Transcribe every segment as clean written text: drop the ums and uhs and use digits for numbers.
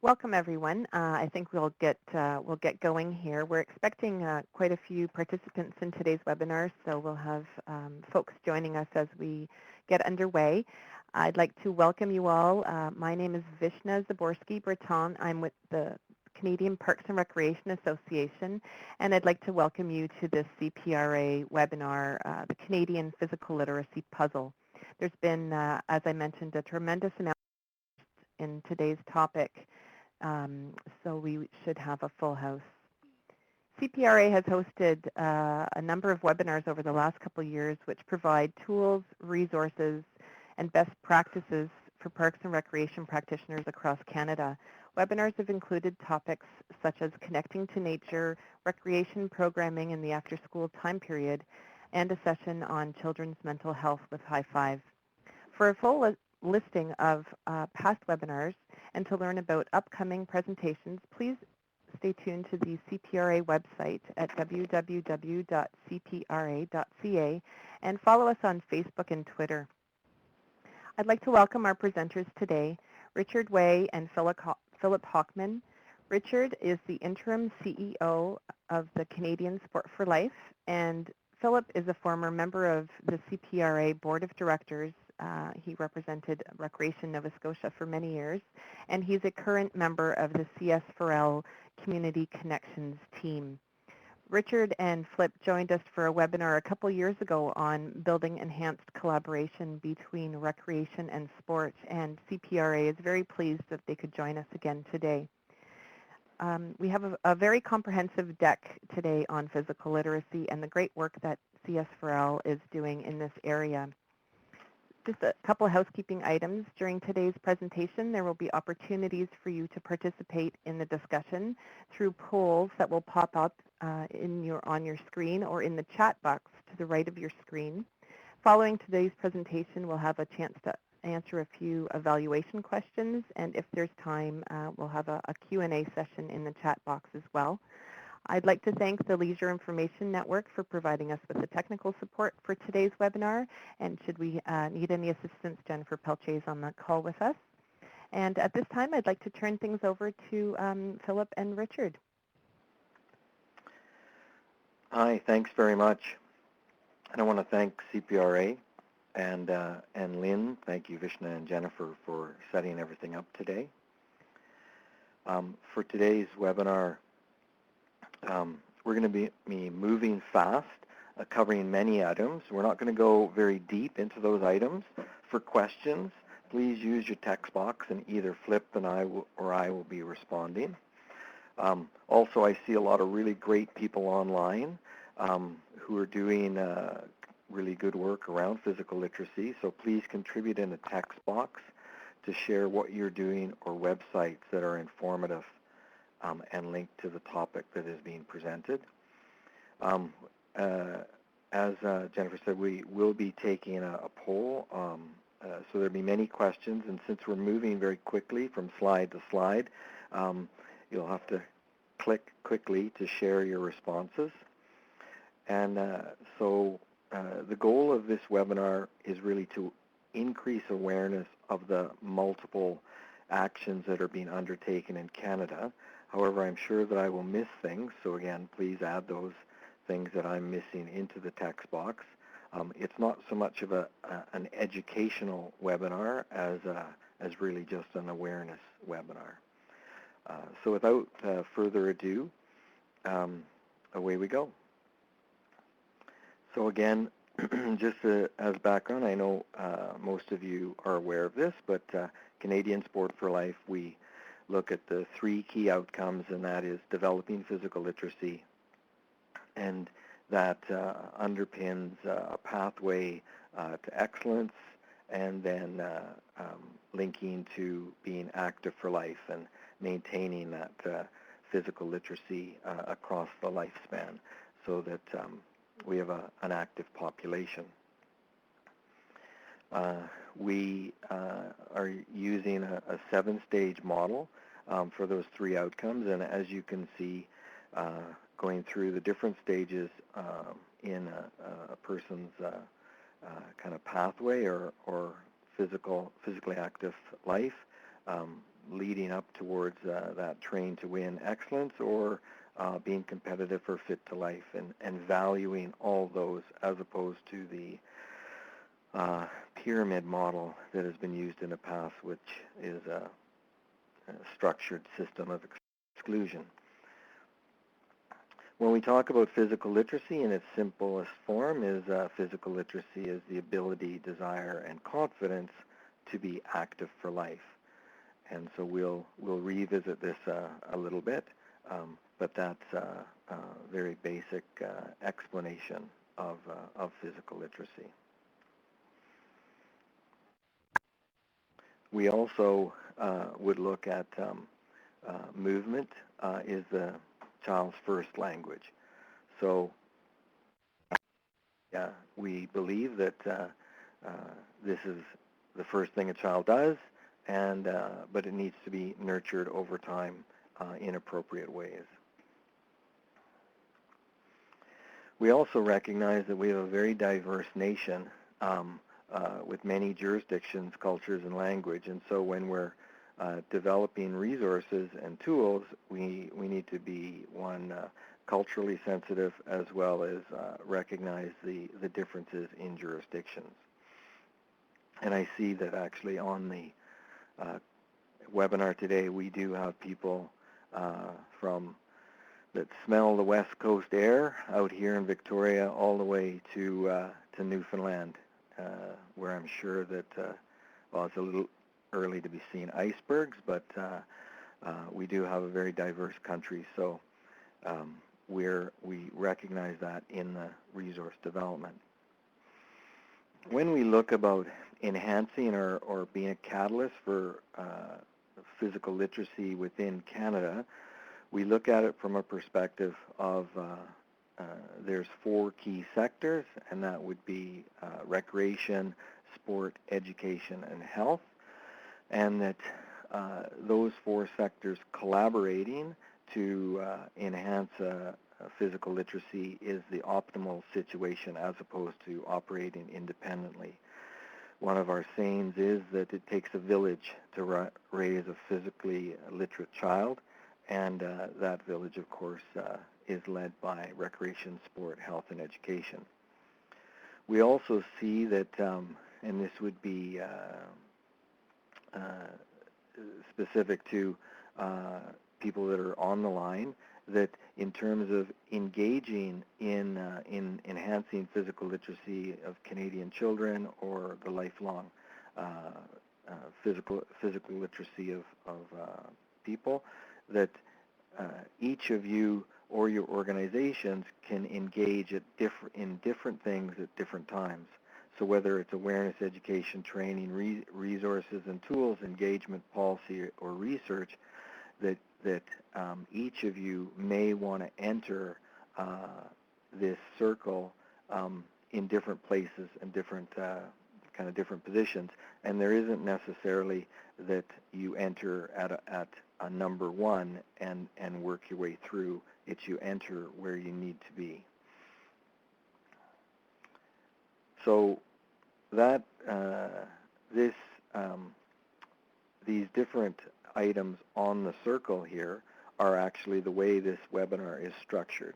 Welcome, everyone. I think we'll get going here. We're expecting quite a few participants in today's webinar, so we'll have folks joining us as we get underway. I'd like to welcome you all. My name is Vishna Zaborski-Breton. I'm with the Canadian Parks and Recreation Association, and I'd like to welcome you to this CPRA webinar, the Canadian Physical Literacy Puzzle. There's been, as I mentioned, a tremendous amount in today's topic. So we should have a full house. CPRA has hosted a number of webinars over the last couple of years which provide tools, resources, and best practices for parks and recreation practitioners across Canada. Webinars have included topics such as connecting to nature, recreation programming in the after-school time period, and a session on children's mental health with High Five. For a full listing of past webinars and to learn about upcoming presentations, please stay tuned to the CPRA website at www.cpra.ca and follow us on Facebook and Twitter. I'd like to welcome our presenters today, Richard Way and Philip Hockman. Richard is the interim CEO of the Canadian Sport for Life, and Philip is a former member of the CPRA Board of Directors. He represented Recreation Nova Scotia for many years, and he's a current member of the CS4L Community Connections team. Richard and Flip joined us for a webinar a couple years ago on building enhanced collaboration between recreation and sport, and CPRA is very pleased that they could join us again today. We have a very comprehensive deck today on physical literacy and the great work that CS4L is doing in this area. Just a couple of housekeeping items. During today's presentation, there will be opportunities for you to participate in the discussion through polls that will pop up on your screen or in the chat box to the right of your screen. Following today's presentation, we'll have a chance to answer a few evaluation questions, and if there's time, we'll have a Q&A session in the chat box as well. I'd like to thank the Leisure Information Network for providing us with the technical support for today's webinar, and should we need any assistance, Jennifer Pelche is on the call with us. And at this time, I'd like to turn things over to Philip and Richard. Hi, thanks very much. And I want to thank CPRA and Lynn. Thank you, Vishna and Jennifer, for setting everything up today. For today's webinar, we're going to be moving fast, covering many items. We're not going to go very deep into those items. For questions, please use your text box, and either Flip and I will be responding. Also, I see a lot of really great people online who are doing really good work around physical literacy, so please contribute in the text box to share what you're doing or websites that are informative and linked to the topic that is being presented. As Jennifer said, we will be taking a poll, so there'll be many questions, and since we're moving very quickly from slide to slide, you'll have to click quickly to share your responses. And so the goal of this webinar is really to increase awareness of the multiple actions that are being undertaken in Canada. However, I'm sure that I will miss things, so again, please add those things that I'm missing into the text box. It's not so much of an educational webinar as really just an awareness webinar. So without further ado, away we go. So again, just as background, I know most of you are aware of this, but Canadian Sport for Life, we look at the three key outcomes, and that is developing physical literacy, and that underpins a pathway to excellence, and then linking to being active for life and maintaining that physical literacy across the lifespan so that we have an active population. We are using a 7-stage model for those three outcomes, and as you can see, going through the different stages in a person's kind of pathway or physically active life, leading up towards that train to win excellence, or being competitive for fit to life, and valuing all those as opposed to the pyramid model that has been used in the past, which is a structured system of exclusion. When we talk about physical literacy in its simplest form, is physical literacy is the ability, desire, and confidence to be active for life. And so we'll revisit this a little bit, but that's a very basic explanation of physical literacy. We also would look at movement is the child's first language. So we believe that this is the first thing a child does, and but it needs to be nurtured over time in appropriate ways. We also recognize that we have a very diverse nation with many jurisdictions, cultures, and language, and so when we're developing resources and tools, we need to be, one, culturally sensitive, as well as recognize the differences in jurisdictions. And I see that actually on the webinar today, we do have people from that smell the West Coast air out here in Victoria all the way to Newfoundland, where I'm sure that, well, it's a little early to be seeing icebergs, but we do have a very diverse country, so we recognize that in the resource development. When we look about enhancing or being a catalyst for physical literacy within Canada, we look at it from a perspective of there's 4 key sectors, and that would be recreation, sport, education, and health, and that those 4 sectors collaborating to enhance physical literacy is the optimal situation as opposed to operating independently. One of our sayings is that it takes a village to raise a physically literate child, and that village, of course, is led by recreation, sport, health, and education. We also see that, and this would be specific to people that are on the line, that in terms of engaging in enhancing physical literacy of Canadian children, or the lifelong physical literacy of people, that each of you or your organizations can engage in different things at different times. So whether it's awareness, education, training, resources and tools, engagement, policy, or research, that each of you may want to enter this circle in different places and different different positions. And there isn't necessarily that you enter at a number 1 and work your way through. It's you enter where you need to be. So that these different items on the circle here are actually the way this webinar is structured,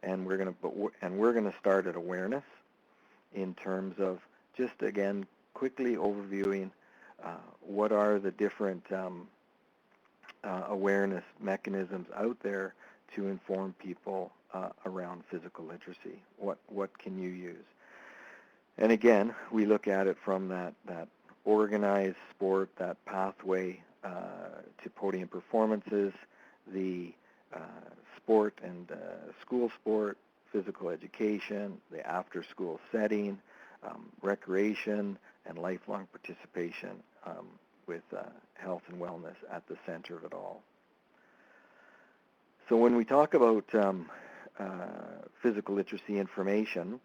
and we're going to start at awareness in terms of just, again, quickly overviewing what are the different awareness mechanisms out there to inform people around physical literacy. What can you use? And again, we look at it from that organized sport, that pathway to podium performances, the sport and school sport, physical education, the after-school setting, recreation, and lifelong participation with health and wellness at the center of it all. So when we talk about physical literacy information,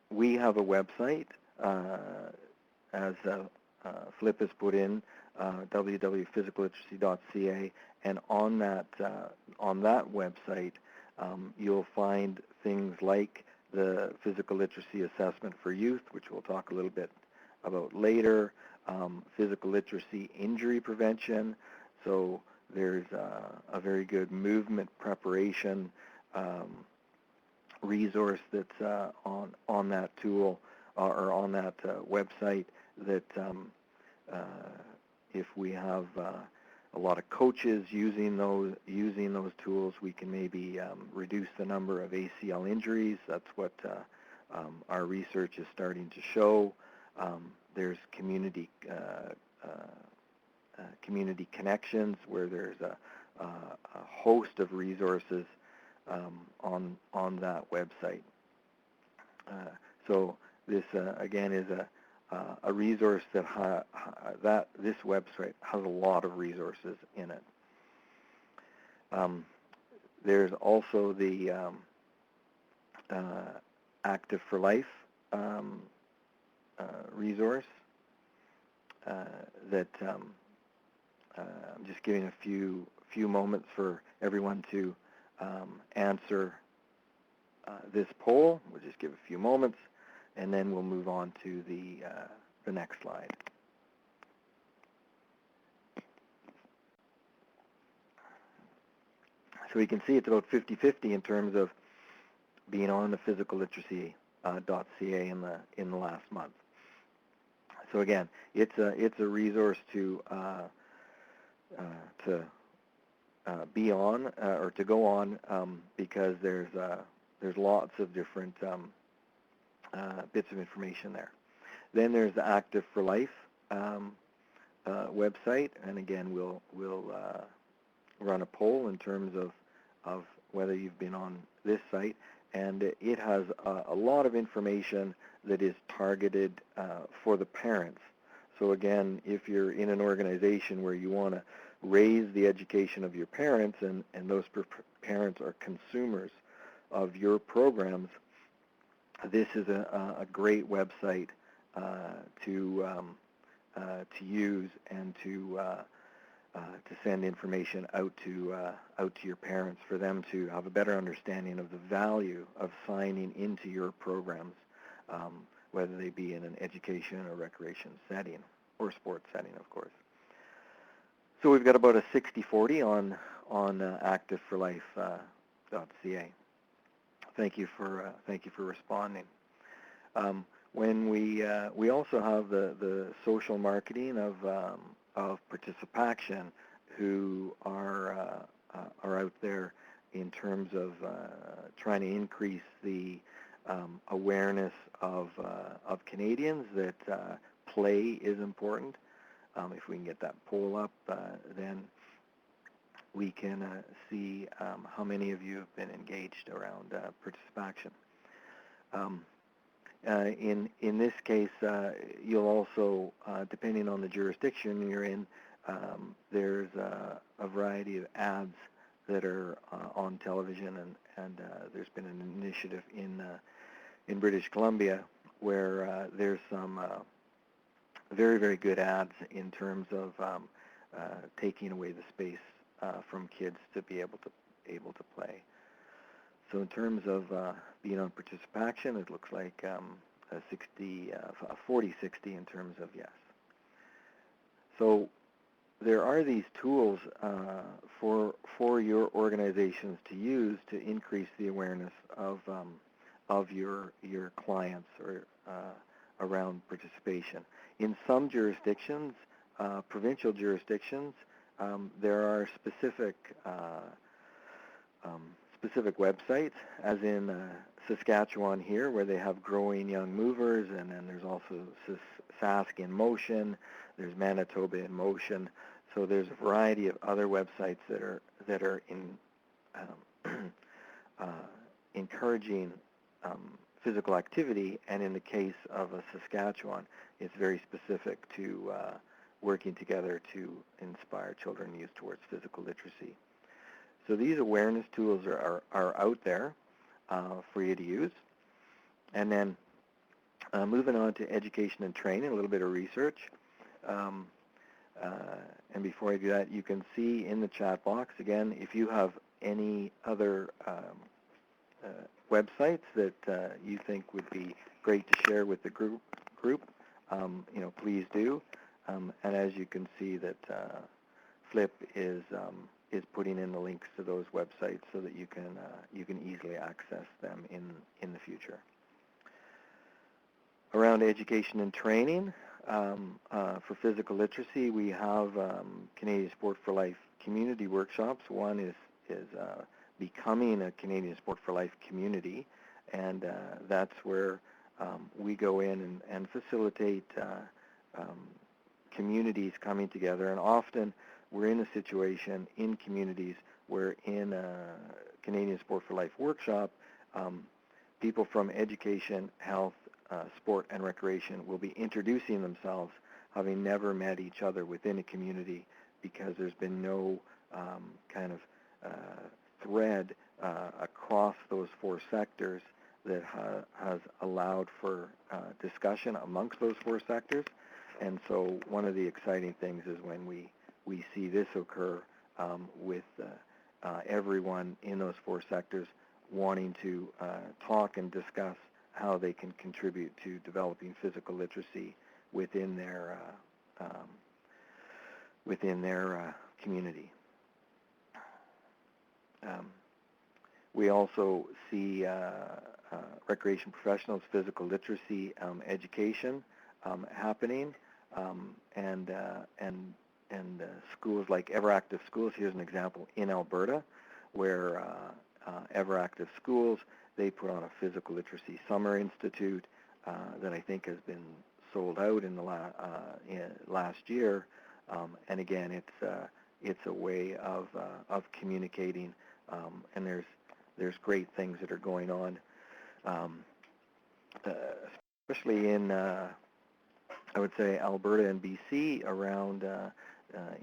we have a website, as Flip has put in, www.physicalliteracy.ca, and on that website, you'll find things like the physical literacy assessment for youth, which we'll talk a little bit about later, physical literacy injury prevention. So there's a very good movement preparation resource that's on that tool or on that website that if we have a lot of coaches using those tools, we can maybe reduce the number of ACL injuries. That's what our research is starting to show. There's community connections where there's a host of resources on that website. So this again is a resource that this website has a lot of resources in it. There's also the Active for Life resource that I'm just giving a few moments for everyone to answer this poll. We'll just give a few moments, and then we'll move on to the next slide. So we can see it's about 50-50 in terms of being on the physicalliteracy.ca in the last month. So again, it's a resource to be on or to go on because there's lots of different bits of information there. Then there's the Active for Life website, and again we'll run a poll in terms of whether you've been on this site, and it has a lot of information that is targeted for the parents. So again, if you're in an organization where you want to raise the education of your parents, and those parents are consumers of your programs, this is a great website to use and to send information out to your parents for them to have a better understanding of the value of signing into your programs, whether they be in an education or recreation setting or sports setting, of course. So we've got about a 60-40 on activeforlife.ca. Thank you for responding. When we also have the social marketing of Participation, who are out there in terms of trying to increase the awareness of Canadians that play is important. If we can get that poll up, then we can see how many of you have been engaged around Participation. In this case, you'll also, depending on the jurisdiction you're in, there's a variety of ads that are on television, and there's been an initiative in British Columbia where there's some very, very good ads in terms of taking away the space from kids to be able to play. So in terms of being on Participation, it looks like a 40-60 in terms of yes. So there are these tools for your organizations to use to increase the awareness of your clients or around participation. In some jurisdictions, provincial jurisdictions, there are specific websites, as in Saskatchewan here, where they have Growing Young Movers, and then there's also Sask in Motion, there's Manitoba in Motion. So there's a variety of other websites that are encouraging physical activity, and in the case of Saskatchewan, it's very specific to working together to inspire children and youth towards physical literacy. So these awareness tools are out there for you to use. And then moving on to education and training, a little bit of research. And before I do that, you can see in the chat box, again, if you have any other websites that you think would be great to share with the group, please do. And as you can see, that Flip is putting in the links to those websites so that you can easily access them in the future. Around education and training, for physical literacy, we have Canadian Sport for Life community workshops. One is becoming a Canadian Sport for Life community, and that's where we go in and facilitate communities coming together. And often we're in a situation in communities where in a Canadian Sport for Life workshop, people from education, health, sport, and recreation will be introducing themselves, having never met each other within a community, because there's been no kind of thread across those four sectors that has allowed for discussion amongst those four sectors. And so one of the exciting things is when we see this occur with everyone in those four sectors wanting to talk and discuss how they can contribute to developing physical literacy within their community. We also see recreation professionals, physical literacy education happening, and schools like Everactive Schools. Here's an example in Alberta, where Everactive Schools, they put on a physical literacy summer institute that I think has been sold out in the last year, and again, it's a way of communicating, and there's great things that are going on, especially in I would say Alberta and BC, around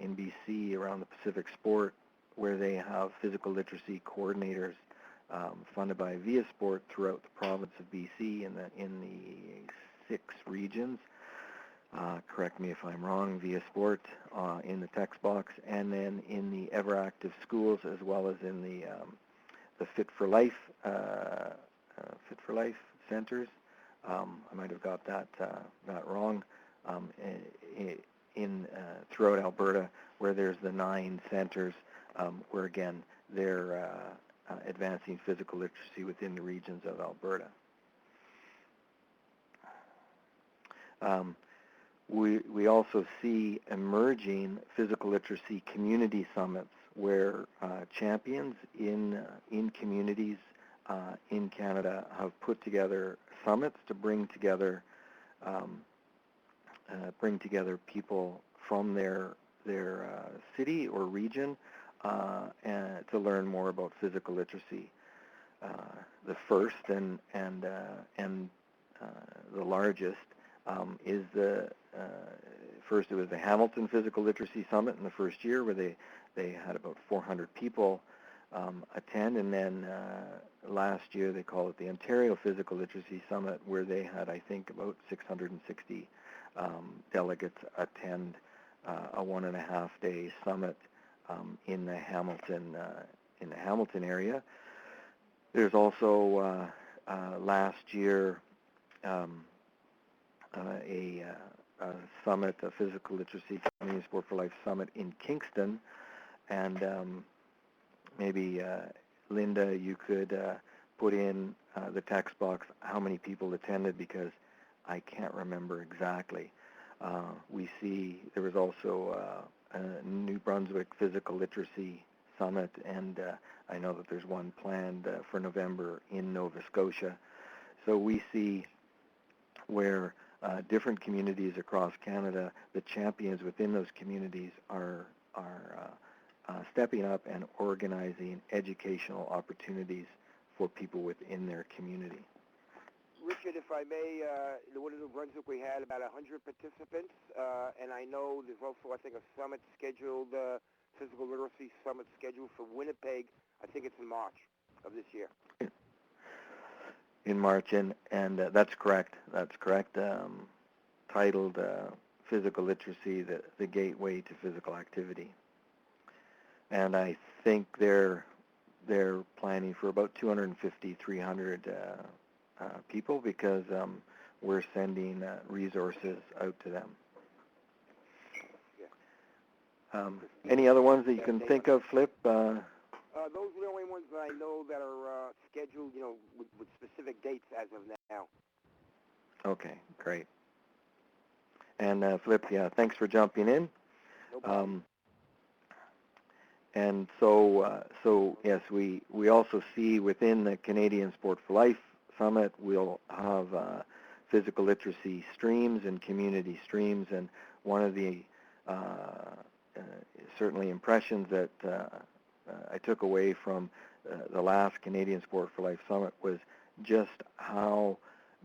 in BC around the Pacific Sport, where they have physical literacy coordinators funded by Via Sport throughout the province of BC in the 6 regions. Correct me if I'm wrong, Via Sport in the text box, and then in the Everactive Schools, as well as in the Fit for Life centers. I might have got that wrong. Throughout Alberta, where there's the 9 centers, where again they're advancing physical literacy within the regions of Alberta. We also see emerging physical literacy community summits, where champions in communities in Canada have put together summits to bring together people from their city or region and to learn more about physical literacy. The first and the largest is first it was the Hamilton Physical Literacy Summit in the first year, where they had about 400 people attend, and then last year they call it the Ontario Physical Literacy Summit, where they had, I think, about 660 delegates attend a 1.5-day summit in the Hamilton area. There's also last year a summit, a physical literacy Canadian Sport for Life summit in Kingston, and maybe Linda, you could put in the text box how many people attended, because I can't remember exactly. We see there was also a New Brunswick Physical Literacy Summit, and I know that there's one planned for November in Nova Scotia. So we see where different communities across Canada, the champions within those communities are stepping up and organizing educational opportunities for people within their community. Richard, if I may, in New Brunswick we had about 100 participants, and I know there's also, I think, a summit scheduled, physical literacy summit scheduled for Winnipeg. I think it's in March of this year. In March, and that's correct. That's correct. Titled Physical Literacy, the Gateway to Physical Activity. And I think they're planning for about 250, 300 people, because we're sending resources out to them. Any other ones that you can think of, Flip? Those are the only ones that I know that are scheduled, with specific dates as of now. Okay, great. And Flip, yeah, thanks for jumping in. No problem. And so yes, we also see within the Canadian Sport for Life Summit, we'll have physical literacy streams and community streams. And one of the certainly impressions that I took away from the last Canadian Sport for Life Summit was just how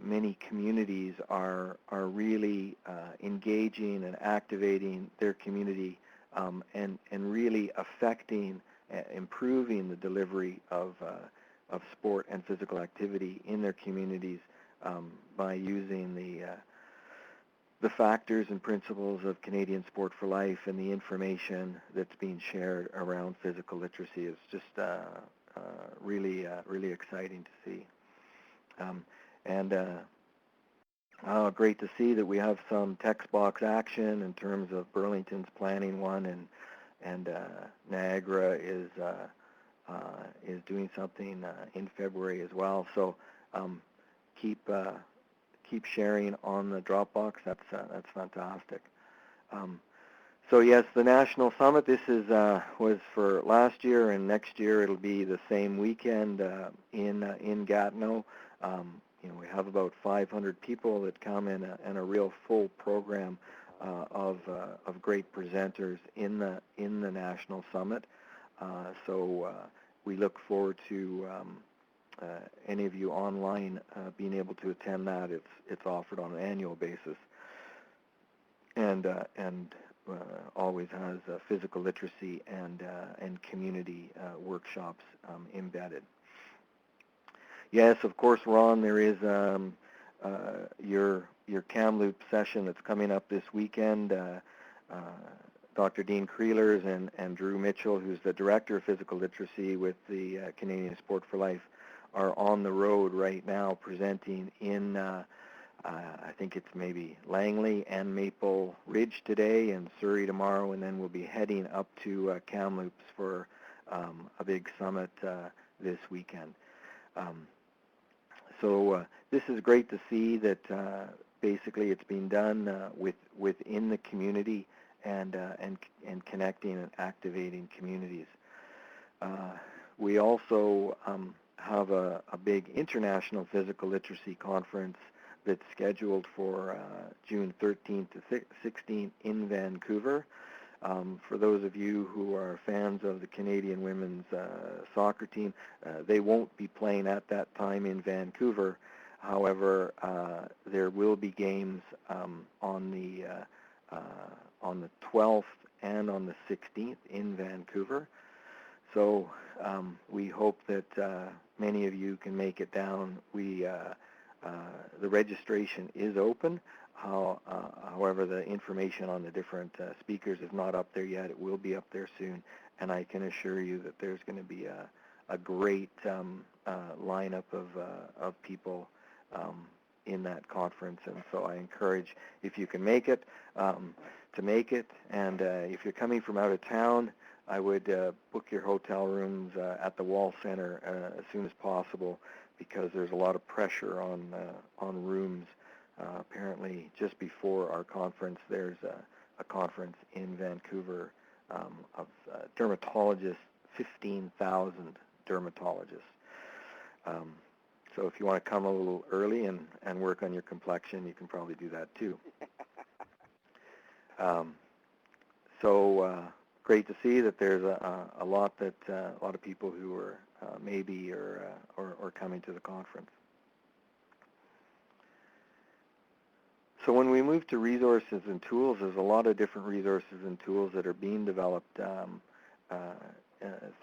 many communities are really engaging and activating their community and really affecting, improving the delivery of sport and physical activity in their communities by using the factors and principles of Canadian Sport for Life and the information that's being shared around physical literacy. Is just really exciting to see. Great to see that we have some text box action in terms of Burlington's planning one, and Niagara is doing something in February as well. So keep sharing on the Dropbox. That's fantastic. So yes, the National Summit. This was for last year, and next year it'll be the same weekend in Gatineau. We have about 500 people that come in a real full program of great presenters in the National Summit. So we look forward to any of you online being able to attend that. It's offered on an annual basis, and always has physical literacy and community workshops embedded. Yes, of course, Ron, there is your Kamloops session that's coming up this weekend. Dr. Dean Creelers and Drew Mitchell, who's the Director of Physical Literacy with the Canadian Sport for Life, are on the road right now presenting in, I think it's maybe Langley and Maple Ridge today and Surrey tomorrow, and then we'll be heading up to Kamloops for a big summit this weekend. So this is great to see that basically it's being done within the community and connecting and activating communities. We also have a big international physical literacy conference that's scheduled for June 13th to 16th in Vancouver. For those of you who are fans of the Canadian women's soccer team, they won't be playing at that time in Vancouver. However, there will be games on the 12th and on the 16th in Vancouver. So we hope that many of you can make it down. The registration is open. However, the information on the different speakers is not up there yet. It will be up there soon, and I can assure you that there's going to be a great lineup of people in that conference. And so I encourage, if you can make it, to make it. And if you're coming from out of town, I would book your hotel rooms at the Wall Center as soon as possible, because there's a lot of pressure on rooms. Apparently, just before our conference, there's a conference in Vancouver of dermatologists, 15,000 dermatologists. So if you want to come a little early and work on your complexion, you can probably do that too. So great to see that there's a lot of people who are maybe or coming to the conference. So when we move to resources and tools, there's a lot of different resources and tools that are being developed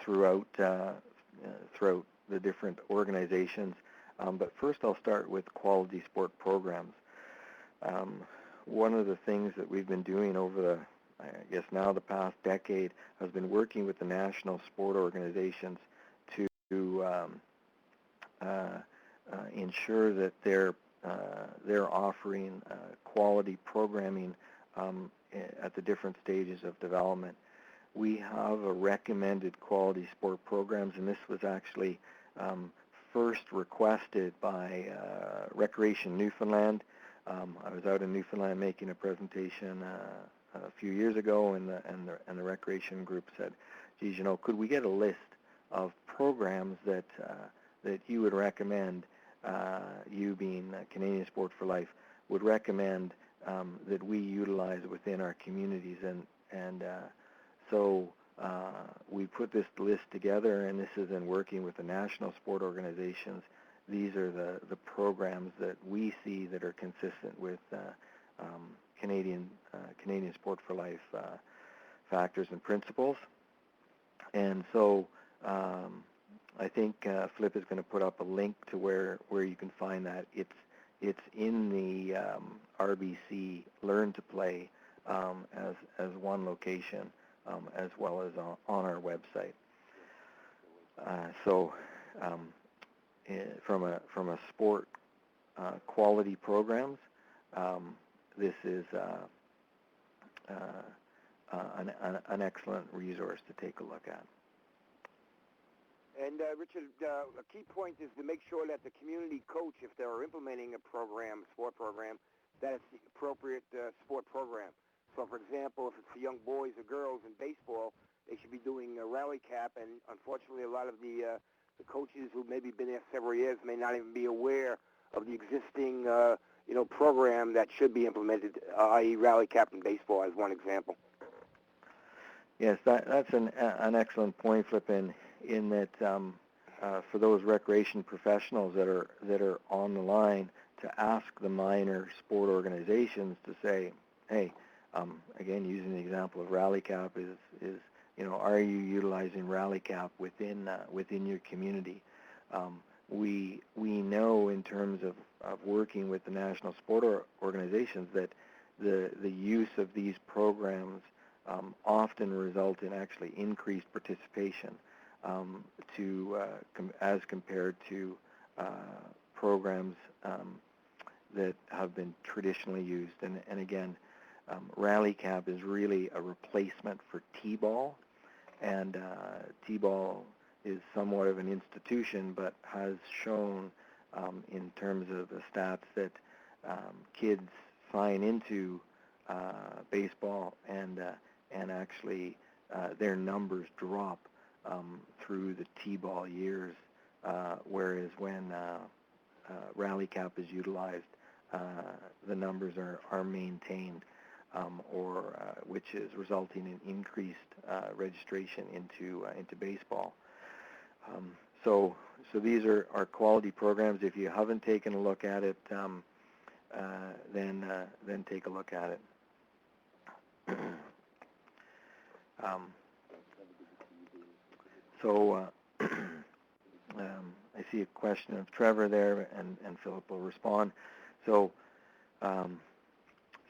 throughout the different organizations. But first I'll start with quality sport programs. One of the things that we've been doing over the past decade has been working with the national sport organizations to ensure that they're they're offering quality programming at the different stages of development. We have a recommended quality sport programs, and this was actually first requested by Recreation Newfoundland. I was out in Newfoundland making a presentation a few years ago, and the recreation group said, "Geez, you know, could we get a list of programs that you would recommend, you being Canadian Sport for Life, would recommend that we utilize within our communities?" So we put this list together, and this is in working with the national sport organizations. These are the programs that we see that are consistent with Canadian Sport for Life factors and principles. And so I think Flip is going to put up a link to where you can find that. It's in the RBC Learn to Play as one location, as well as on our website. From a sport quality programs, this is an excellent resource to take a look at. And Richard, a key point is to make sure that the community coach, if they're implementing a program, sport program, that it's the appropriate sport program. So, for example, if it's for young boys or girls in baseball, they should be doing a rally cap, and unfortunately a lot of the coaches who maybe been there several years may not even be aware of the existing program that should be implemented, i.e. rally cap in baseball as one example. Yes, that's an excellent point, Flip, in that for those recreation professionals that are on the line, to ask the minor sport organizations to say, hey, again, using the example of rally cap is are you utilizing rally cap within your community? We know in terms of working with the national sport organizations that the use of these programs often result in actually increased participation as compared to programs that have been traditionally used. And again, rally cap is really a replacement for T-ball, and T-ball is somewhat of an institution, but has shown in terms of the stats that kids sign into baseball and actually their numbers drop through the T-ball years, whereas when rally cap is utilized, the numbers are maintained, which is resulting in increased registration into baseball. So these are quality programs. If you haven't taken a look at it, then take a look at it. I see a question of Trevor there, and Philip will respond.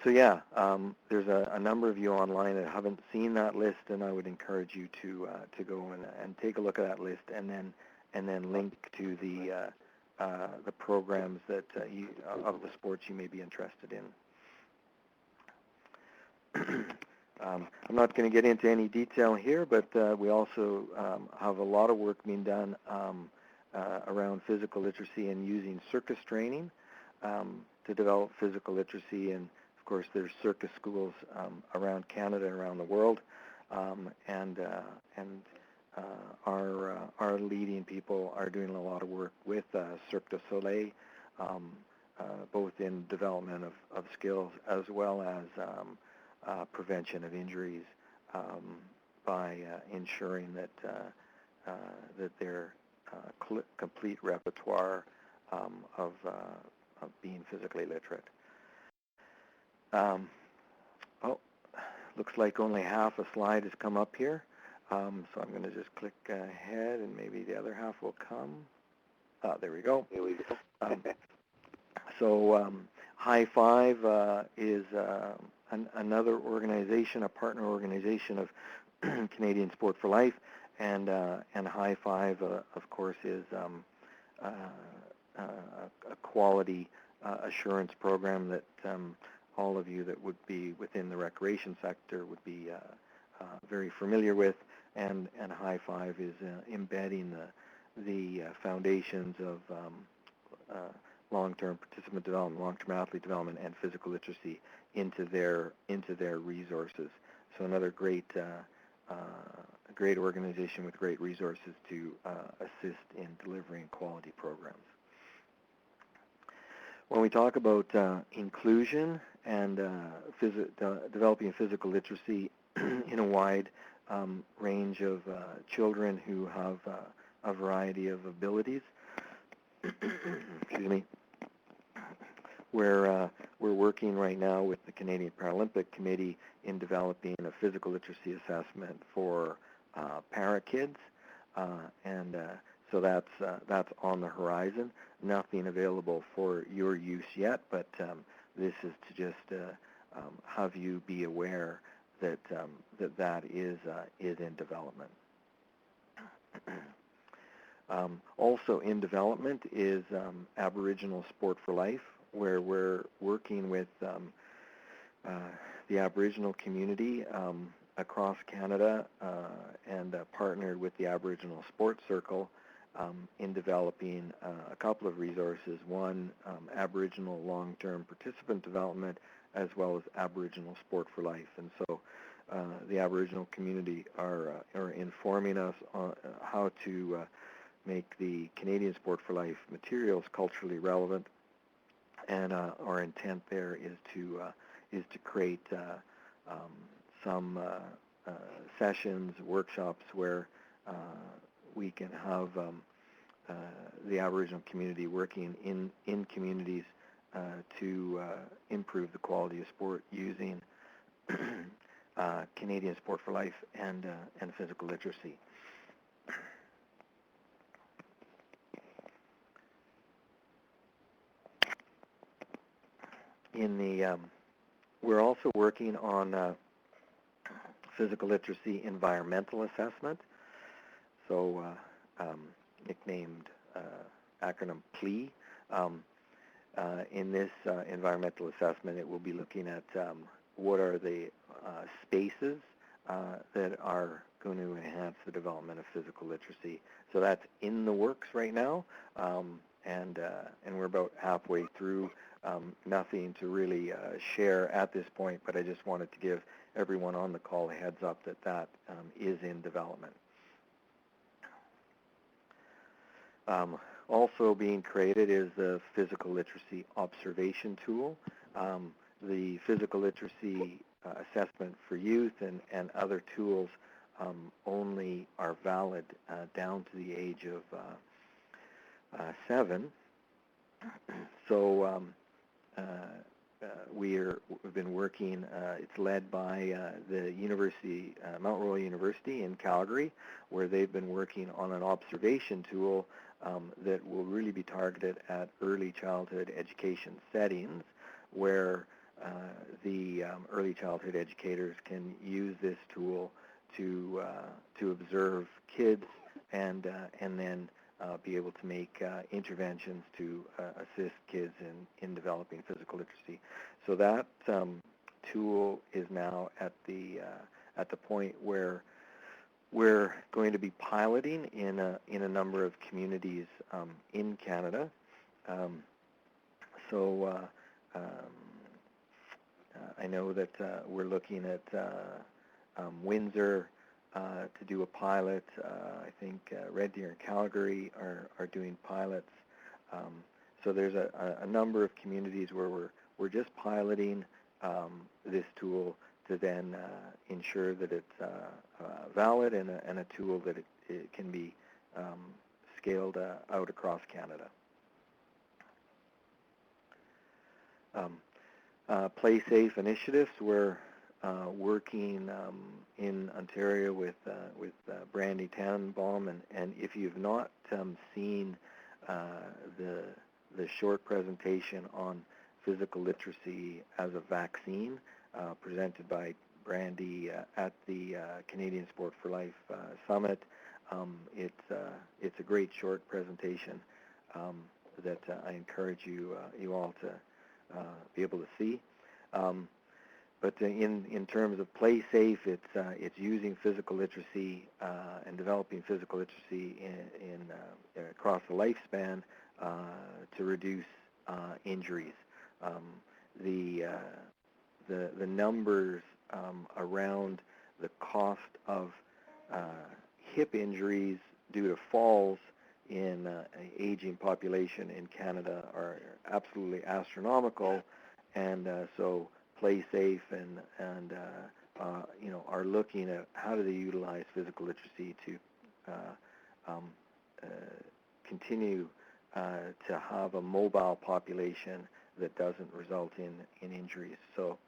There's a number of you online that haven't seen that list, and I would encourage you to go and take a look at that list, and then link to the programs that of the sports you may be interested in. I'm not going to get into any detail here, but we also have a lot of work being done around physical literacy and using circus training to develop physical literacy. And of course, there's circus schools around Canada and around the world, and our leading people are doing a lot of work with Cirque du Soleil, both in development of skills as well as prevention of injuries by ensuring that their complete repertoire of being physically literate. Looks like only half a slide has come up here, so I'm going to just click ahead, and maybe the other half will come. There we go. Here we go. High Five is another organization, a partner organization of Canadian Sport for Life, and High Five, of course, is a quality assurance program that all of you that would be within the recreation sector would be very familiar with, and High Five is embedding the foundations of long-term participant development, long-term athlete development, and physical literacy into their resources. So another great organization with great resources to assist in delivering quality programs. When we talk about inclusion and developing physical literacy in a wide range of children who have a variety of abilities, excuse me, we're working right now with the Canadian Paralympic Committee in developing a physical literacy assessment for para kids, and so that's on the horizon. Nothing available for your use yet, but this is to just have you be aware that that is in development. Also in development is Aboriginal Sport for Life, where we're working with the Aboriginal community across Canada and partnered with the Aboriginal Sports Circle in developing a couple of resources. One, Aboriginal long-term participant development, as well as Aboriginal Sport for Life. And so the Aboriginal community are informing us on how to make the Canadian Sport for Life materials culturally relevant, and our intent there is to create some sessions, workshops where we can have the Aboriginal community working in communities to improve the quality of sport using Canadian Sport for Life and physical literacy. We're also working on physical literacy environmental assessment, so nicknamed acronym PLE. In this environmental assessment, it will be looking at what are the spaces that are going to enhance the development of physical literacy. So that's in the works right now, and we're about halfway through. Nothing to really share at this point, but I just wanted to give everyone on the call a heads up that that is in development. Also being created is the physical literacy observation tool. The physical literacy assessment for youth and other tools only are valid down to the age of 7. So we've been working, it's led by the university, Mount Royal University in Calgary, where they've been working on an observation tool that will really be targeted at early childhood education settings, where the early childhood educators can use this tool to observe kids and then be able to make interventions to assist kids in developing physical literacy. So that tool is now at the point where we're going to be piloting in a number of communities in Canada. I know that we're looking at Windsor to do a pilot. I think Red Deer and Calgary are doing pilots. So there's a number of communities where we're just piloting this tool to then ensure that it's valid and a tool that it can be scaled out across Canada. Play Safe initiatives. We're working in Ontario with Brandy Tannenbaum, and if you've not seen the short presentation on physical literacy as a vaccine presented by Brandy at the Canadian Sport for Life Summit, it's a great short presentation that I encourage you all to be able to see. But in terms of play safe, it's using physical literacy and developing physical literacy in across the lifespan to reduce injuries. The numbers around the cost of hip injuries due to falls in an aging population in Canada are absolutely astronomical, and so play safe and are looking at how do they utilize physical literacy to continue to have a mobile population that doesn't result in injuries. So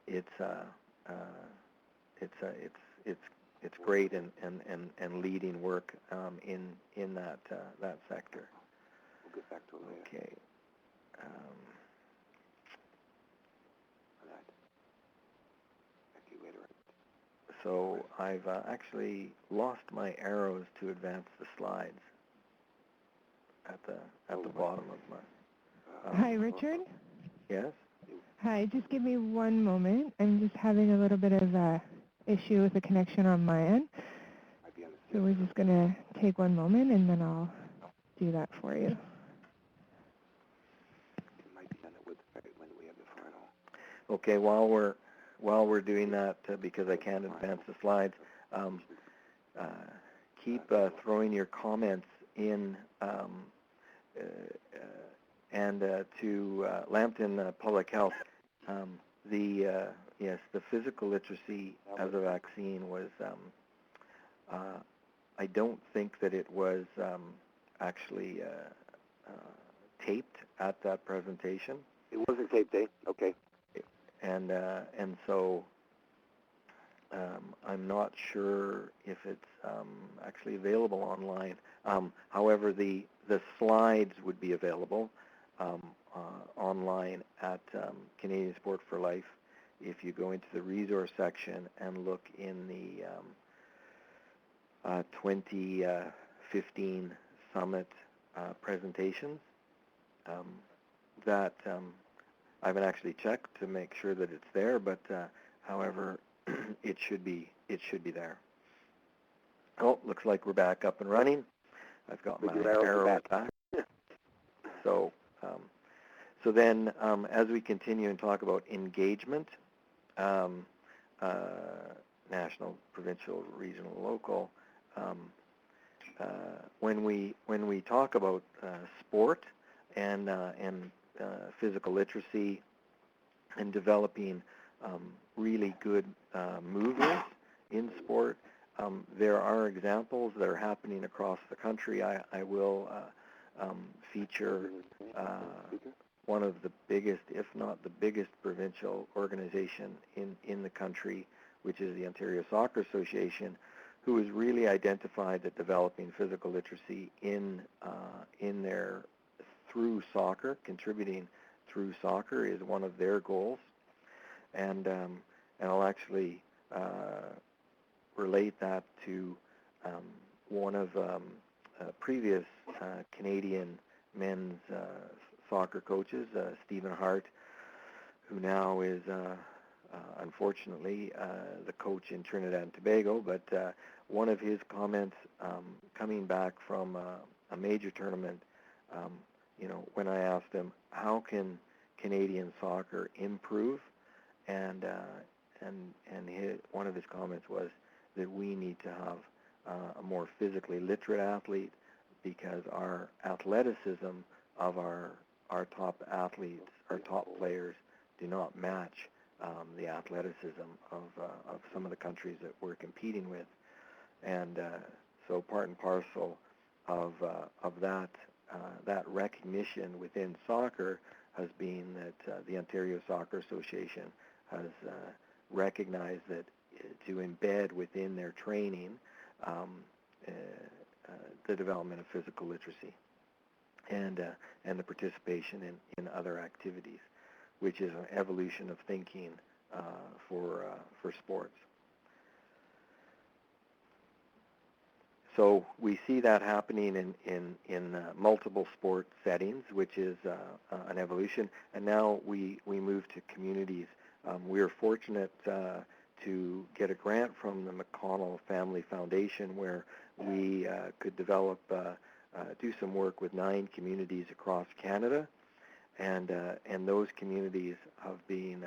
it's great and leading work in that sector. We'll get back to it later. Okay. So I've actually lost my arrows to advance the slides at the bottom of my. Hi, Richard. Yes. Hi, just give me one moment. I'm just having a little bit of a issue with the connection on my end. So we're just going to take one moment, and then I'll do that for you. Okay, while we're doing that, because I can't advance the slides, keep throwing your comments in, and to Lambton Public Health. Yes, the physical literacy as a vaccine was. I don't think that it was actually taped at that presentation. It wasn't taped, eh? Okay. And so I'm not sure if it's actually available online. However, the slides would be available online at Canadian Sport for Life if you go into the resource section and look in the 2015 Summit presentations. That I haven't actually checked to make sure that it's there, but however, it should be there. Oh, looks like we're back up and running. I've got my arrow back. So then, as we continue and talk about engagement, national, provincial, regional, local, when we talk about sport and physical literacy and developing really good movers in sport, there are examples that are happening across the country. I will feature one of the biggest, if not the biggest, provincial organization in the country, which is the Ontario Soccer Association, who has really identified that developing physical literacy in their through soccer, contributing through soccer, is one of their goals, and I'll actually relate that to one of previous Canadian men's soccer coaches, Stephen Hart, who now is unfortunately the coach in Trinidad and Tobago. But one of his comments coming back from a major tournament, when I asked him how can Canadian soccer improve, and one of his comments was that we need to have a more physically literate athlete, because our athleticism of our top athletes, our top players, do not match the athleticism of some of the countries that we're competing with. And so part and parcel of that recognition within soccer has been that the Ontario Soccer Association has recognized that to embed within their training the development of physical literacy and the participation in other activities, which is an evolution of thinking for sports. So we see that happening in multiple sport settings, which is an evolution. And now we move to communities. We are fortunate to get a grant from the McConnell Family Foundation where we could develop, do some work with 9 communities across Canada. And those communities have been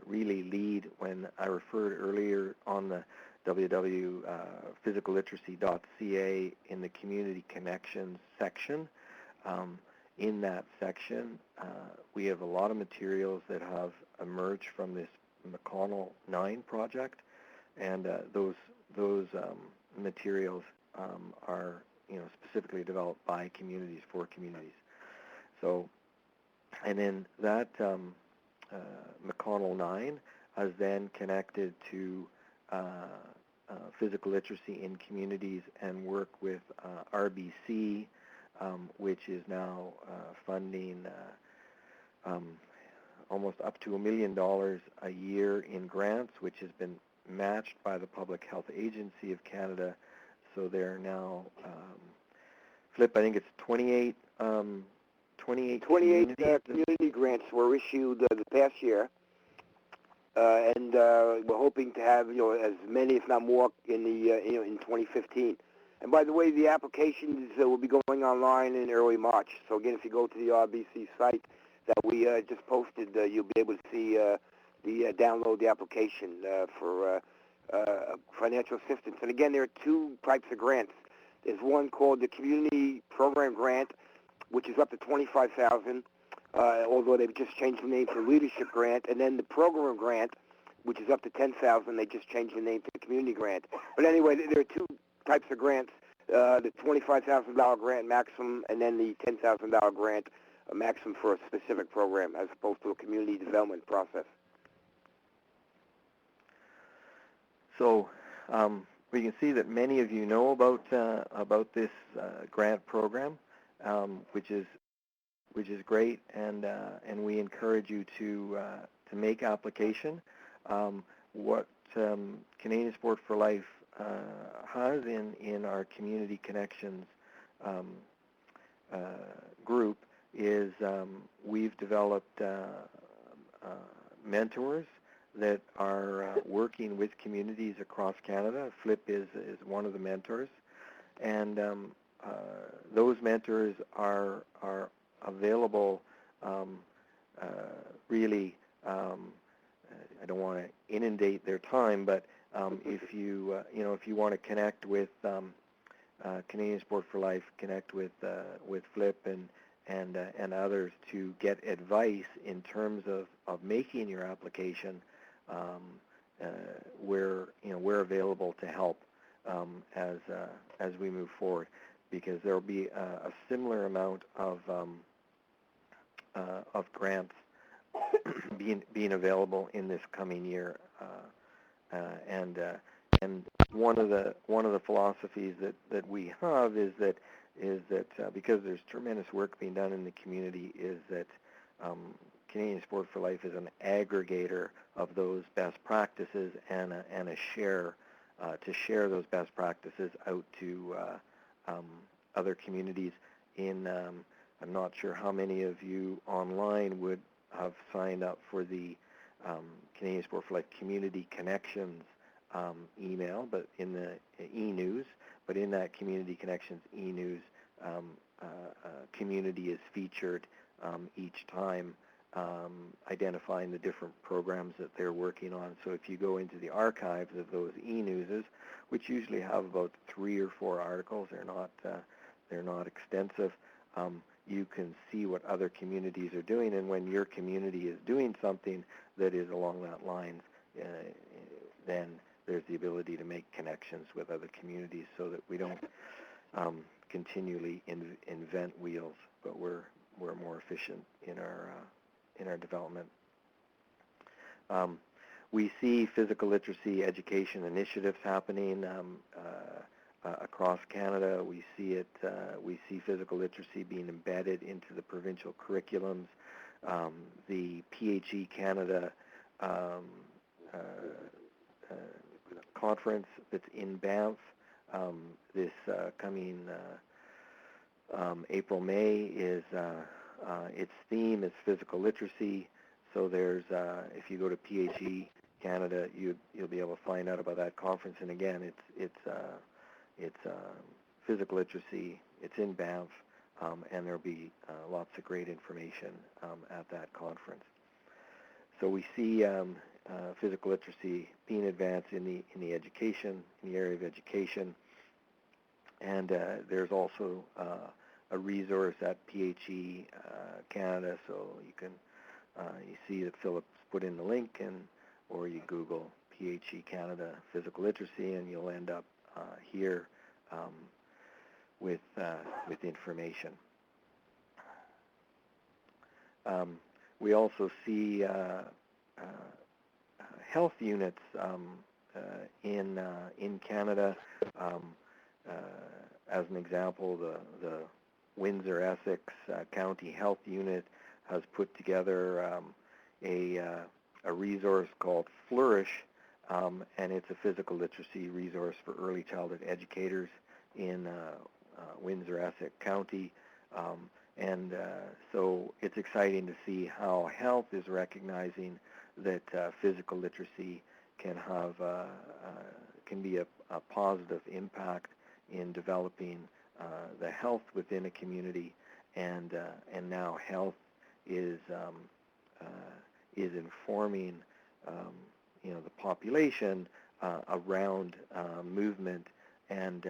really lead. When I referred earlier on the www.physicalliteracy.ca in the Community Connections section, in that section we have a lot of materials that have emerged from this McConnell 9 project, and those materials are specifically developed by communities for communities. So, and then that McConnell 9 has then connected to physical literacy in communities and work with RBC, which is now funding almost up to $1 million a year in grants, which has been matched by the Public Health Agency of Canada. So they're now, Flip, I think it's 28 community grants were issued the past year, and we're hoping to have as many, if not more, in the in 2015. And by the way, the applications will be going online in early March. So again, if you go to the RBC site that we just posted, you'll be able to see download the application for financial assistance. And again, there are 2 types of grants. There's one called the Community Program Grant, which is up to $25,000, although they've just changed the name to Leadership Grant, and then the Program Grant, which is up to $10,000. They just changed the name to the Community Grant. But anyway, there are 2 types of grants: the $25,000 grant maximum, and then the $10,000 grant maximum for a specific program, as opposed to a community development process. So we can see that many of you know about this grant program, which is great, and we encourage you to make application. What Canadian Sport for Life has in our Community Connections group is we've developed mentors that are working with communities across Canada. Flip is one of the mentors, and those mentors are available. Really, I don't want to inundate their time, but if you if you want to connect with Canadian Sport for Life, connect with Flip and others to get advice in terms of making your application. We're available to help as we move forward, because there will be a similar amount of grants being available in this coming year, and one of the philosophies that we have is that because there's tremendous work being done in the community, is that Canadian Sport for Life is an aggregator of those best practices and a share to share those best practices out to other communities. I'm not sure how many of you online would have signed up for the Canadian Sport for Life Community Connections email, but in the e-news. But in that Community Connections e-news, community is featured each time, identifying the different programs that they're working on. So if you go into the archives of those e-newses, which usually have about 3 or 4 articles, they're not extensive, you can see what other communities are doing, and when your community is doing something that is along that lines, then there's the ability to make connections with other communities, so that we don't continually invent wheels, but we're more efficient in our development. We see physical literacy education initiatives happening across Canada. We see it. We see physical literacy being embedded into the provincial curriculums. The PHE Canada conference that's in Banff This coming April, May is its theme is physical literacy. So there's if you go to PHE Canada, you'll be able to find out about that conference. And again, it's physical literacy. It's in Banff, and there'll be lots of great information at that conference. So we see physical literacy being advanced in the education, in the area of education, and there's also a resource at PHE Canada, so you can you see that Philip's put in the link, or you Google PHE Canada physical literacy, and you'll end up here with information. We also see health units in Canada. As an example, the Windsor-Essex County Health Unit has put together a resource called Flourish, and it's a physical literacy resource for early childhood educators in Windsor-Essex County. So it's exciting to see how health is recognizing that physical literacy can be a positive impact in developing the health within a community, and now health is informing the population around movement and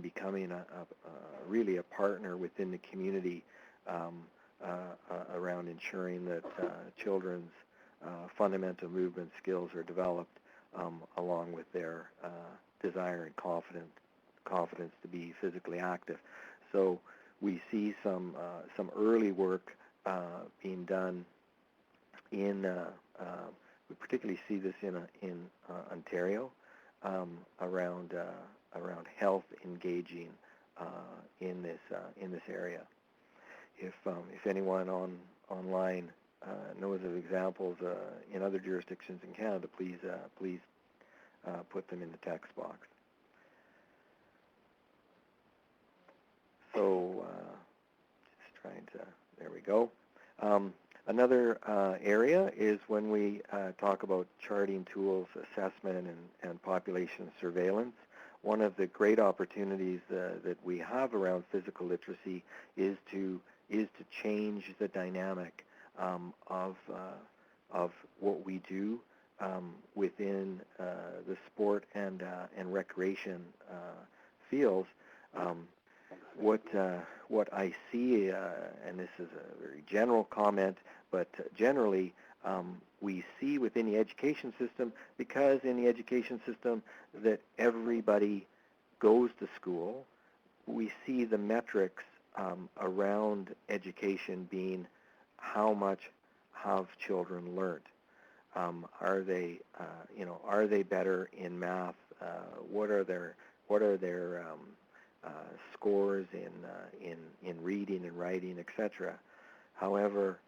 becoming really a partner within the community around ensuring that children's fundamental movement skills are developed along with their desire and confidence to be physically active. So we see some early work being done in. We particularly see this in Ontario around health engaging in this area. If anyone online knows of examples in other jurisdictions in Canada, please put them in the text box. So just trying to, there we go. Another area is when we talk about charting tools, assessment, and population surveillance. One of the great opportunities that we have around physical literacy is to change the dynamic of what we do within the sport and recreation fields. What I see, and this is a very general comment, but generally we see within the education system, because in the education system that everybody goes to school, we see the metrics around education being how much have children learned. Are they better in math? What are their scores in reading and writing, etc. However,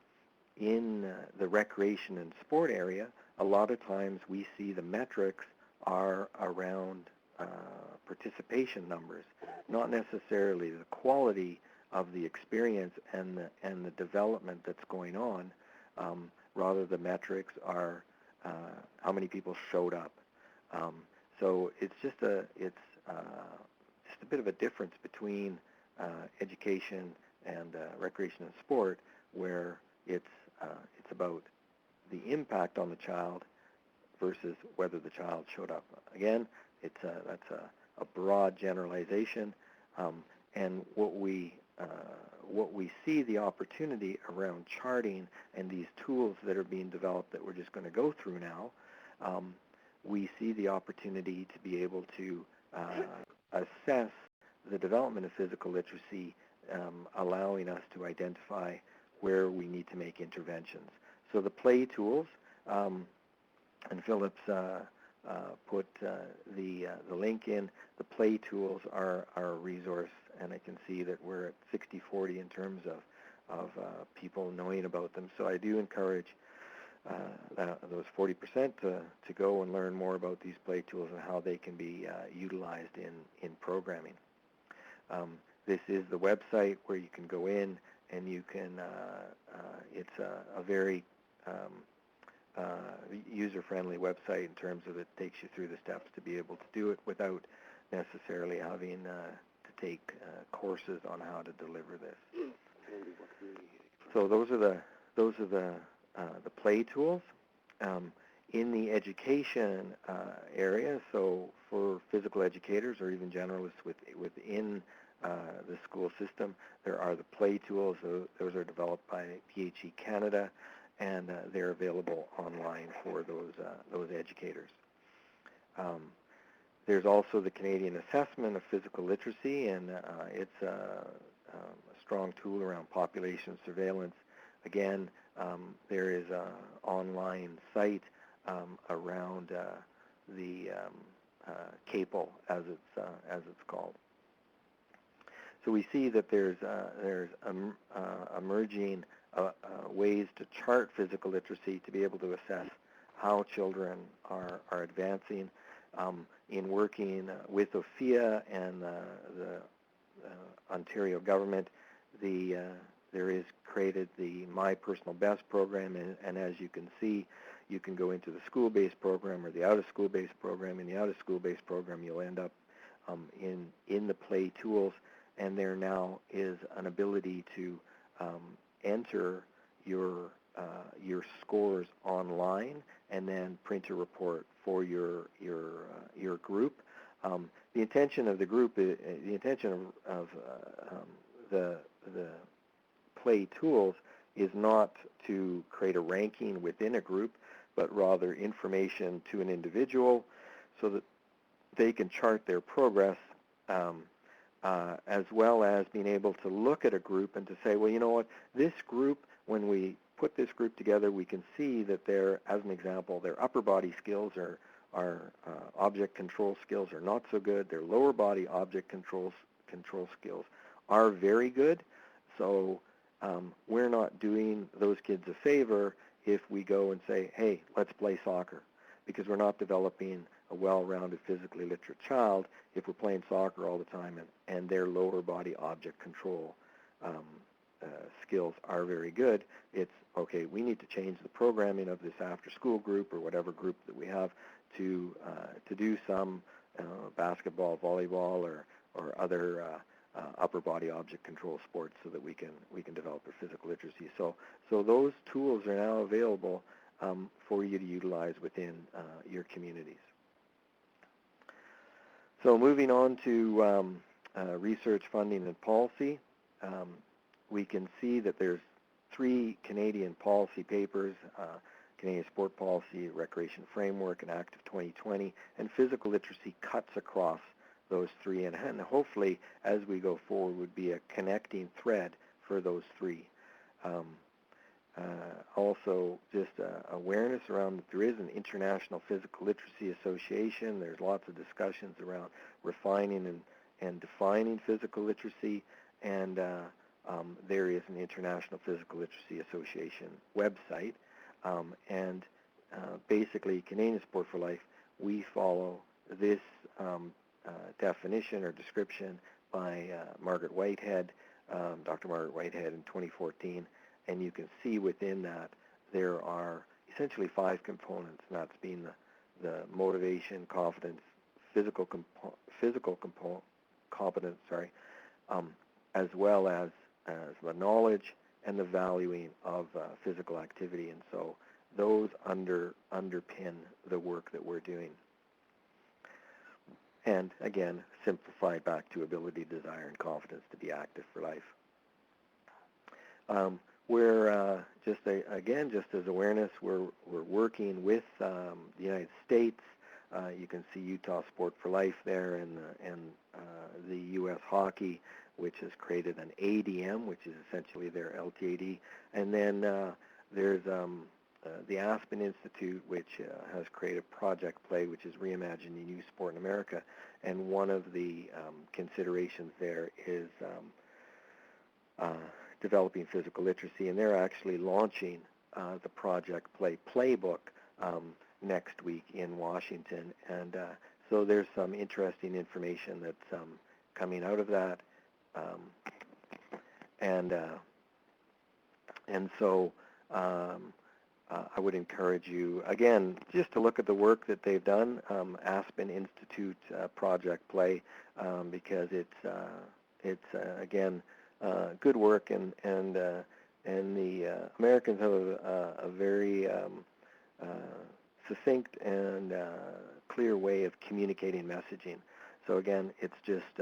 in the recreation and sport area, a lot of times we see the metrics are around participation numbers, not necessarily the quality of the experience and the development that's going on. Rather, the metrics are how many people showed up. So it's just a bit of a difference between education and recreation and sport, where it's about the impact on the child versus whether the child showed up. Again, that's a broad generalization, and what we see the opportunity around charting and these tools that are being developed that we're just going to go through now. We see the opportunity to be able to assess the development of physical literacy, allowing us to identify where we need to make interventions. So the play tools, and Philip's put the link in. The play tools are a resource, and I can see that we're at 60-40 in terms of people knowing about them. So I do encourage those 40% to go and learn more about these play tools and how they can be utilized in programming. This is the website where you can go in and you can, it's a very user-friendly website in terms of it takes you through the steps to be able to do it without necessarily having to take courses on how to deliver this. So those are the play tools. In the education area, so for physical educators or even generalists within the school system, there are the play tools. Those are developed by PHE Canada, and they're available online for those educators. There's also the Canadian Assessment of Physical Literacy, and it's a strong tool around population surveillance. Again, there is an online site around the CAPL, as it's called. So we see that there's emerging ways to chart physical literacy to be able to assess how children are advancing. In working with OFIA and the Ontario government, there is created the My Personal Best program, and as you can see, you can go into the school-based program or the out-of-school-based program. In the out-of-school-based program, you'll end up in the play tools, and there now is an ability to enter your scores online and then print a report for your group. The intention of the group, the intention of the play tools is not to create a ranking within a group, but rather information to an individual so that they can chart their progress, as well as being able to look at a group and to say, well, you know what, this group, when we put this group together, we can see that their, as an example, their upper body skills are object control skills are not so good. Their lower body object control skills are very good. So we're not doing those kids a favor if we go and say, hey, let's play soccer, because we're not developing a well-rounded physically literate child if we're playing soccer all the time and their lower body object control skills are very good. It's, okay, we need to change the programming of this after-school group or whatever group that we have to do some basketball, volleyball, or other upper body object control sports so that we can develop their physical literacy. So those tools are now available for you to utilize within your communities. So moving on to research, funding, and policy, we can see that there's 3 Canadian policy papers, Canadian Sport Policy, Recreation Framework, and Act of 2020, and physical literacy cuts across those 3, and hopefully as we go forward would be a connecting thread for those 3. Also, just awareness around that there is an International Physical Literacy Association. There's lots of discussions around refining and defining physical literacy, and there is an International Physical Literacy Association website. And basically, Canadian Sport for Life, we follow this definition or description by Margaret Whitehead, Dr. Margaret Whitehead in 2014, and you can see within that there are essentially 5 components, and that's being the motivation, confidence, physical competence, as well as the knowledge and the valuing of physical activity, and so those underpin the work that we're doing. And again, simplified back to ability, desire, and confidence to be active for life. We're just as awareness, we're working with the United States. You can see Utah Sport for Life there, and the U.S. Hockey, which has created an ADM, which is essentially their LTAD, and then there's the Aspen Institute, which has created Project Play, which is reimagining youth sport in America, and one of the considerations there is developing physical literacy, and they're actually launching the Project Play playbook next week in Washington, and so there's some interesting information that's coming out of that, and so I would encourage you, again, just to look at the work that they've done, Aspen Institute Project Play, because it's again, good work, and the Americans have a very succinct and clear way of communicating messaging. So again, it's just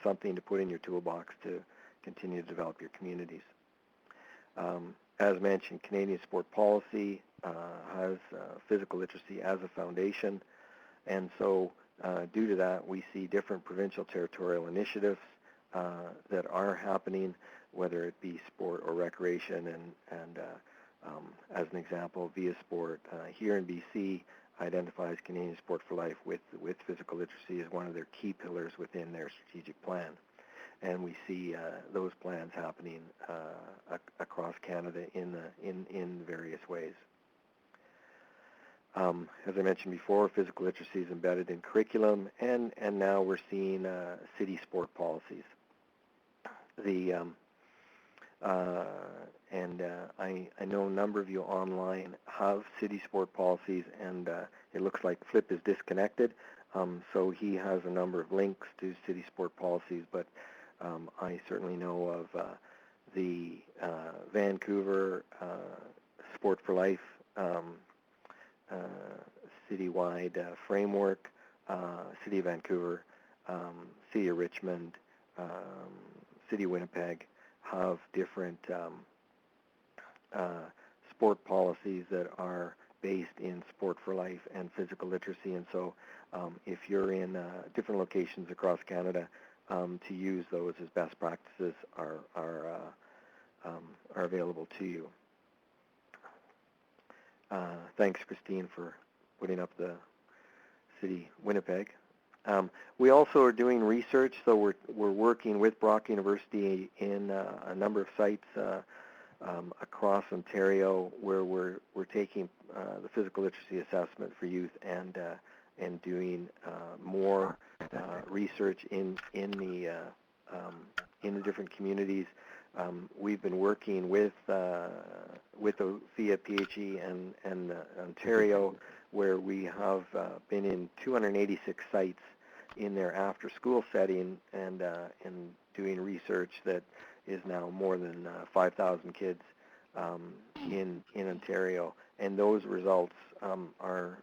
something to put in your toolbox to continue to develop your communities. As mentioned, Canadian sport policy has physical literacy as a foundation, and so due to that, we see different provincial territorial initiatives that are happening, whether it be sport or recreation, and as an example, Via Sport here in BC identifies Canadian Sport for Life with physical literacy as one of their key pillars within their strategic plan. And we see those plans happening across Canada in various ways. As I mentioned before, physical literacy is embedded in curriculum, and now we're seeing city sport policies. I know a number of you online have city sport policies, and it looks like Flip is disconnected, so he has a number of links to city sport policies, but I certainly know of the Vancouver Sport for Life citywide framework, City of Vancouver, City of Richmond, City of Winnipeg have different sport policies that are based in Sport for Life and physical literacy, and so if you're in different locations across Canada, to use those as best practices are available to you. Thanks, Christine, for putting up the City Winnipeg. We also are doing research, so we're working with Brock University in a number of sites across Ontario where we're taking the physical literacy assessment for youth and doing more research in the different communities. We've been working with OFIA PHE and Ontario, where we have been in 286 sites in their after-school setting and doing research that is now more than 5,000 kids in Ontario, and those results are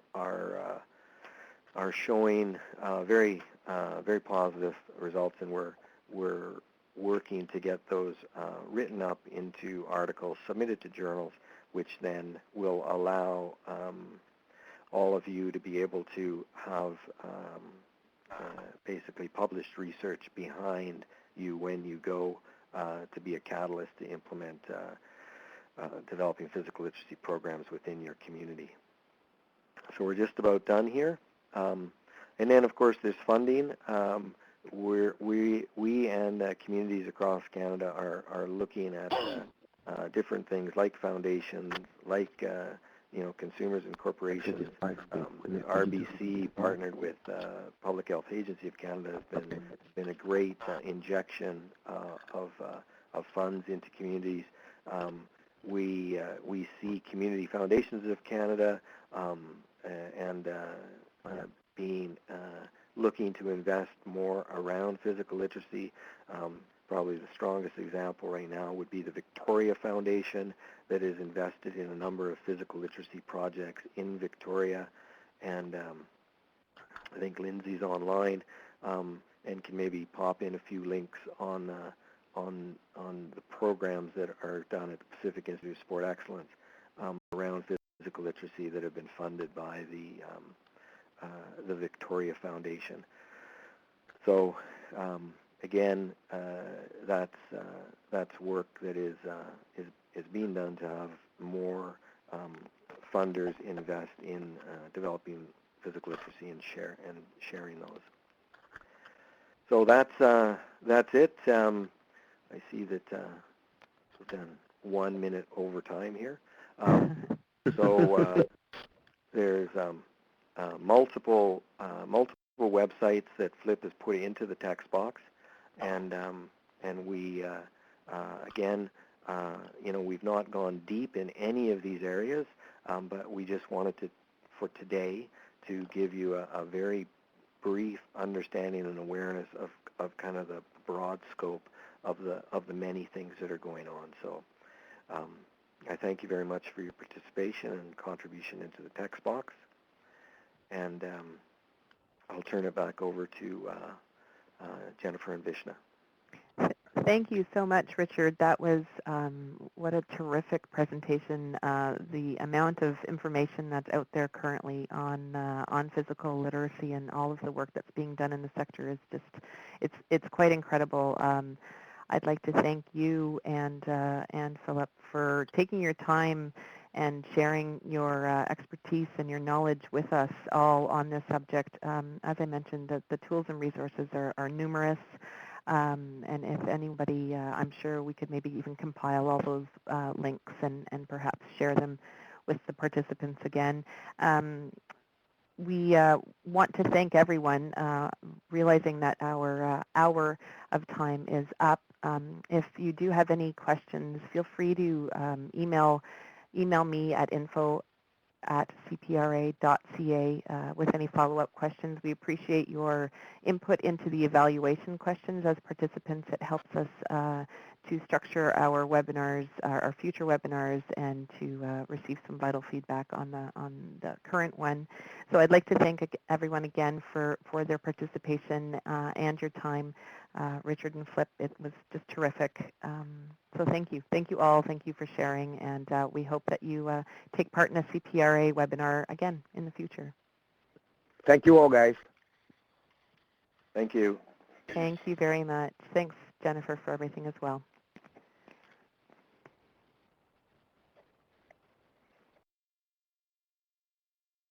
showing very positive results, and we're working to get those written up into articles submitted to journals, which then will allow all of you to be able to have basically published research behind you when you go to be a catalyst to implement developing physical literacy programs within your community. So we're just about done here. And then, of course, there's funding. We and communities across Canada are looking at different things like foundations, like consumers and corporations. The RBC partnered with Public Health Agency of Canada has been a great injection of funds into communities. We see Community Foundations of Canada and being looking to invest more around physical literacy. Probably the strongest example right now would be the Victoria Foundation, that is invested in a number of physical literacy projects in Victoria, and I think Lindsay's online and can maybe pop in a few links on the programs that are done at the Pacific Institute of Sport Excellence around physical literacy that have been funded by the Victoria Foundation. So again, that's work that is being done to have more funders invest in developing physical literacy and sharing those. So that's it. I see that we've done 1 minute over time here. So there's multiple websites that Flip has put into the text box, and we again, we've not gone deep in any of these areas, but we just wanted to, for today, to give you a very brief understanding and awareness of kind of the broad scope of the many things that are going on. So I thank you very much for your participation and contribution into the text box, and I'll turn it back over to Jennifer and Vishna. Thank you so much, Richard. That was what a terrific presentation. The amount of information that's out there currently on physical literacy and all of the work that's being done in the sector is just, it's quite incredible. I'd like to thank you and Philip for taking your time and sharing your expertise and your knowledge with us all on this subject. As I mentioned, the tools and resources are numerous. And if anybody, I'm sure we could maybe even compile all those links and perhaps share them with the participants again. We want to thank everyone, realizing that our hour of time is up. If you do have any questions, feel free to email me at info@cpra.ca with any follow-up questions. We appreciate your input into the evaluation questions as participants. It helps us to structure our webinars, our future webinars, and to receive some vital feedback on the current one. So I'd like to thank everyone again for their participation and your time. Richard and Flip, it was just terrific. So thank you. Thank you all. Thank you for sharing, and we hope that you take part in a CPRA webinar again in the future. Thank you all, guys. Thank you. Thank you very much. Thanks, Jennifer, for everything as well.